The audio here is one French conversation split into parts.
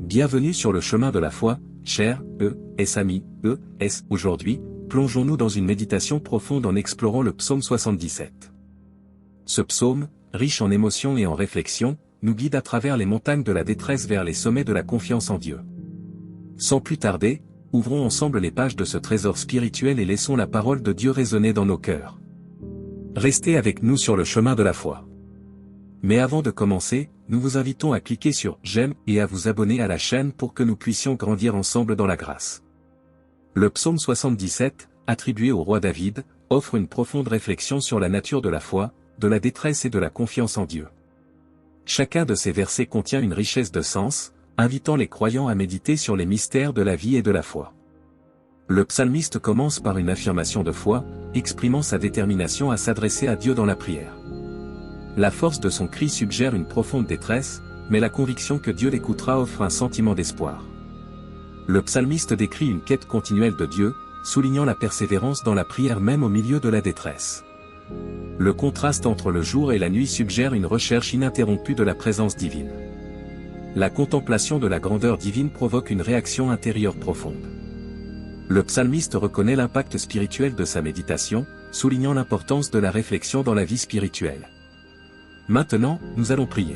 Bienvenue sur le chemin de la foi, chers amis. Aujourd'hui, plongeons-nous dans une méditation profonde en explorant le psaume 77. Ce psaume, riche en émotions et en réflexions, nous guide à travers les montagnes de la détresse vers les sommets de la confiance en Dieu. Sans plus tarder, ouvrons ensemble les pages de ce trésor spirituel et laissons la parole de Dieu résonner dans nos cœurs. Restez avec nous sur le chemin de la foi. Mais avant de commencer, nous vous invitons à cliquer sur « J'aime » et à vous abonner à la chaîne pour que nous puissions grandir ensemble dans la grâce. Le psaume 77, attribué au roi David, offre une profonde réflexion sur la nature de la foi, de la détresse et de la confiance en Dieu. Chacun de ces versets contient une richesse de sens, invitant les croyants à méditer sur les mystères de la vie et de la foi. Le psalmiste commence par une affirmation de foi, exprimant sa détermination à s'adresser à Dieu dans la prière. La force de son cri suggère une profonde détresse, mais la conviction que Dieu l'écoutera offre un sentiment d'espoir. Le psalmiste décrit une quête continuelle de Dieu, soulignant la persévérance dans la prière même au milieu de la détresse. Le contraste entre le jour et la nuit suggère une recherche ininterrompue de la présence divine. La contemplation de la grandeur divine provoque une réaction intérieure profonde. Le psalmiste reconnaît l'impact spirituel de sa méditation, soulignant l'importance de la réflexion dans la vie spirituelle. Maintenant, nous allons prier.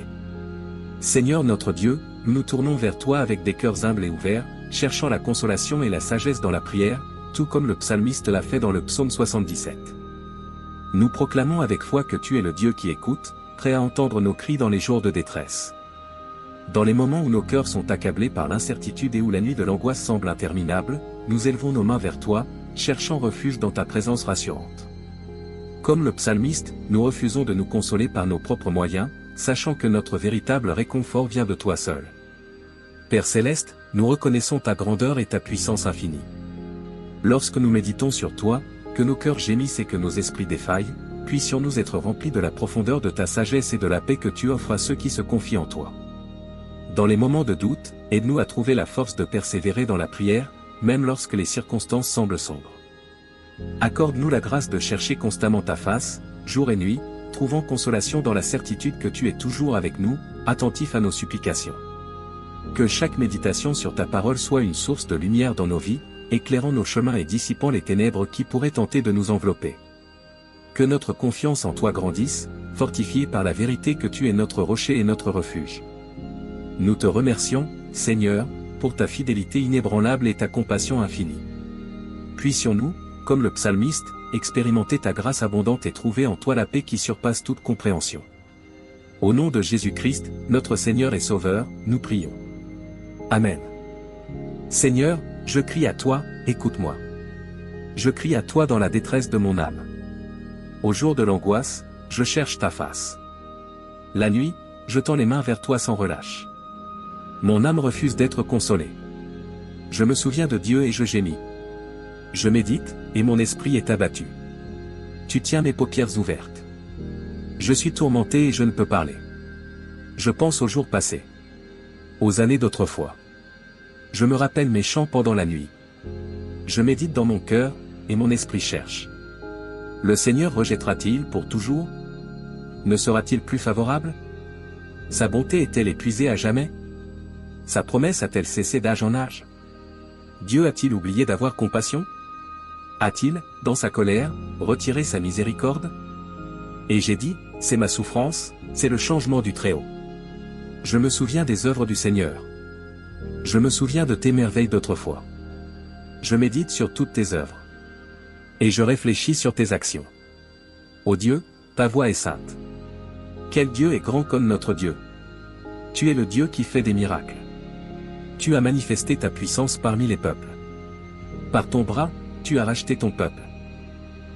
Seigneur notre Dieu, nous nous tournons vers toi avec des cœurs humbles et ouverts, cherchant la consolation et la sagesse dans la prière, tout comme le psalmiste l'a fait dans le psaume 77. Nous proclamons avec foi que tu es le Dieu qui écoute, prêt à entendre nos cris dans les jours de détresse. Dans les moments où nos cœurs sont accablés par l'incertitude et où la nuit de l'angoisse semble interminable, nous élevons nos mains vers toi, cherchant refuge dans ta présence rassurante. Comme le psalmiste, nous refusons de nous consoler par nos propres moyens, sachant que notre véritable réconfort vient de toi seul. Père céleste, nous reconnaissons ta grandeur et ta puissance infinie. Lorsque nous méditons sur toi, que nos cœurs gémissent et que nos esprits défaillent, puissions-nous être remplis de la profondeur de ta sagesse et de la paix que tu offres à ceux qui se confient en toi. Dans les moments de doute, aide-nous à trouver la force de persévérer dans la prière, même lorsque les circonstances semblent sombres. Accorde-nous la grâce de chercher constamment ta face, jour et nuit, trouvant consolation dans la certitude que tu es toujours avec nous, attentif à nos supplications. Que chaque méditation sur ta parole soit une source de lumière dans nos vies, éclairant nos chemins et dissipant les ténèbres qui pourraient tenter de nous envelopper. Que notre confiance en toi grandisse, fortifiée par la vérité que tu es notre rocher et notre refuge. Nous te remercions, Seigneur, pour ta fidélité inébranlable et ta compassion infinie. Puissions-nous, comme le psalmiste, expérimenter ta grâce abondante et trouver en toi la paix qui surpasse toute compréhension. Au nom de Jésus-Christ, notre Seigneur et Sauveur, nous prions. Amen. Seigneur, je crie à toi, écoute-moi. Je crie à toi dans la détresse de mon âme. Au jour de l'angoisse, je cherche ta face. La nuit, je tends les mains vers toi sans relâche. Mon âme refuse d'être consolée. Je me souviens de Dieu et je gémis. Je médite, et mon esprit est abattu. Tu tiens mes paupières ouvertes. Je suis tourmenté et je ne peux parler. Je pense aux jours passés. Aux années d'autrefois. Je me rappelle mes chants pendant la nuit. Je médite dans mon cœur, et mon esprit cherche. Le Seigneur rejettera-t-il pour toujours? Ne sera-t-il plus favorable? Sa bonté est-elle épuisée à jamais? Sa promesse a-t-elle cessé d'âge en âge? Dieu a-t-il oublié d'avoir compassion? A-t-il, dans sa colère, retiré sa miséricorde? Et j'ai dit, c'est ma souffrance, c'est le changement du Très-Haut. Je me souviens des œuvres du Seigneur. Je me souviens de tes merveilles d'autrefois. Je médite sur toutes tes œuvres. Et je réfléchis sur tes actions. Ô Dieu, ta voix est sainte. Quel Dieu est grand comme notre Dieu? Tu es le Dieu qui fait des miracles. Tu as manifesté ta puissance parmi les peuples. Par ton bras, tu as racheté ton peuple.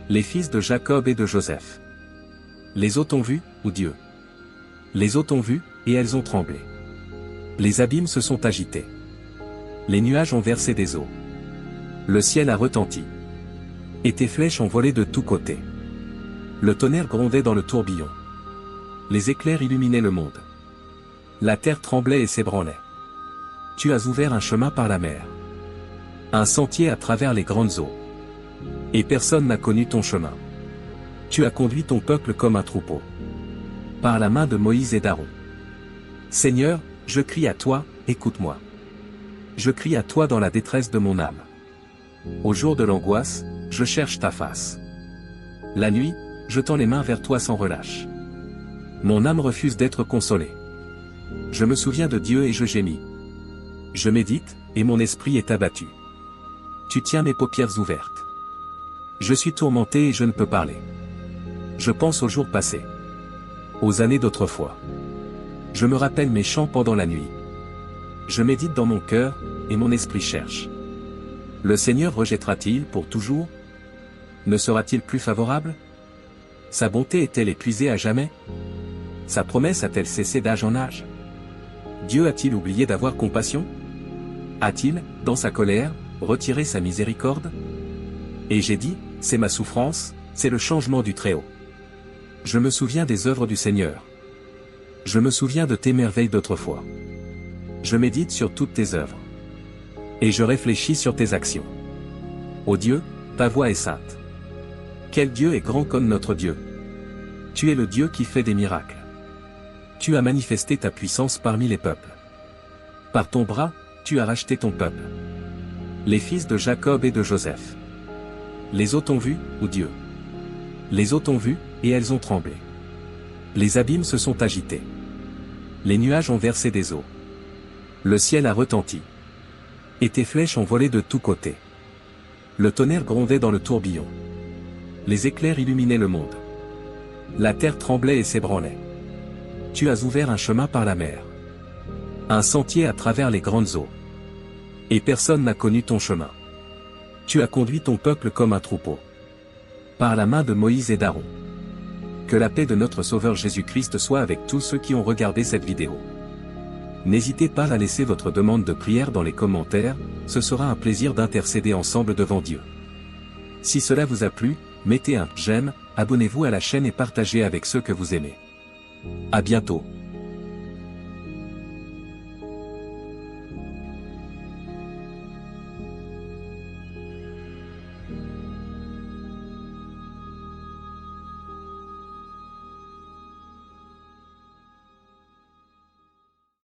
Les fils de Jacob et de Joseph. Les eaux t'ont vu, ô Dieu. Les eaux t'ont vu, et elles ont tremblé. Les abîmes se sont agités. Les nuages ont versé des eaux. Le ciel a retenti. Et tes flèches ont volé de tous côtés. Le tonnerre grondait dans le tourbillon. Les éclairs illuminaient le monde. La terre tremblait et s'ébranlait. Tu as ouvert un chemin par la mer. Un sentier à travers les grandes eaux. Et personne n'a connu ton chemin. Tu as conduit ton peuple comme un troupeau. Par la main de Moïse et d'Aaron. Seigneur, je crie à toi, écoute-moi. Je crie à toi dans la détresse de mon âme. Au jour de l'angoisse, je cherche ta face. La nuit, je tends les mains vers toi sans relâche. Mon âme refuse d'être consolée. Je me souviens de Dieu et je gémis. Je médite, et mon esprit est abattu. Tu tiens mes paupières ouvertes. Je suis tourmenté et je ne peux parler. Je pense aux jours passés. Aux années d'autrefois. Je me rappelle mes chants pendant la nuit. Je médite dans mon cœur, et mon esprit cherche. Le Seigneur rejettera-t-il pour toujours? Ne sera-t-il plus favorable? Sa bonté est-elle épuisée à jamais? Sa promesse a-t-elle cessé d'âge en âge? Dieu a-t-il oublié d'avoir compassion? A-t-il, dans sa colère, retiré sa miséricorde? Et j'ai dit, c'est ma souffrance, c'est le changement du Très-Haut. Je me souviens des œuvres du Seigneur. Je me souviens de tes merveilles d'autrefois. Je médite sur toutes tes œuvres. Et je réfléchis sur tes actions. Ô Dieu, ta voix est sainte. Quel Dieu est grand comme notre Dieu? Tu es le Dieu qui fait des miracles. Tu as manifesté ta puissance parmi les peuples. Par ton bras, tu as racheté ton peuple. Les fils de Jacob et de Joseph. Les eaux t'ont vu, ô Dieu. Les eaux t'ont vu, et elles ont tremblé. Les abîmes se sont agités. Les nuages ont versé des eaux. Le ciel a retenti. Et tes flèches ont volé de tous côtés. Le tonnerre grondait dans le tourbillon. Les éclairs illuminaient le monde. La terre tremblait et s'ébranlait. Tu as ouvert un chemin par la mer. Un sentier à travers les grandes eaux. Et personne n'a connu ton chemin. Tu as conduit ton peuple comme un troupeau. Par la main de Moïse et d'Aaron. Que la paix de notre Sauveur Jésus-Christ soit avec tous ceux qui ont regardé cette vidéo. N'hésitez pas à laisser votre demande de prière dans les commentaires, ce sera un plaisir d'intercéder ensemble devant Dieu. Si cela vous a plu, mettez un j'aime, abonnez-vous à la chaîne et partagez avec ceux que vous aimez. À bientôt.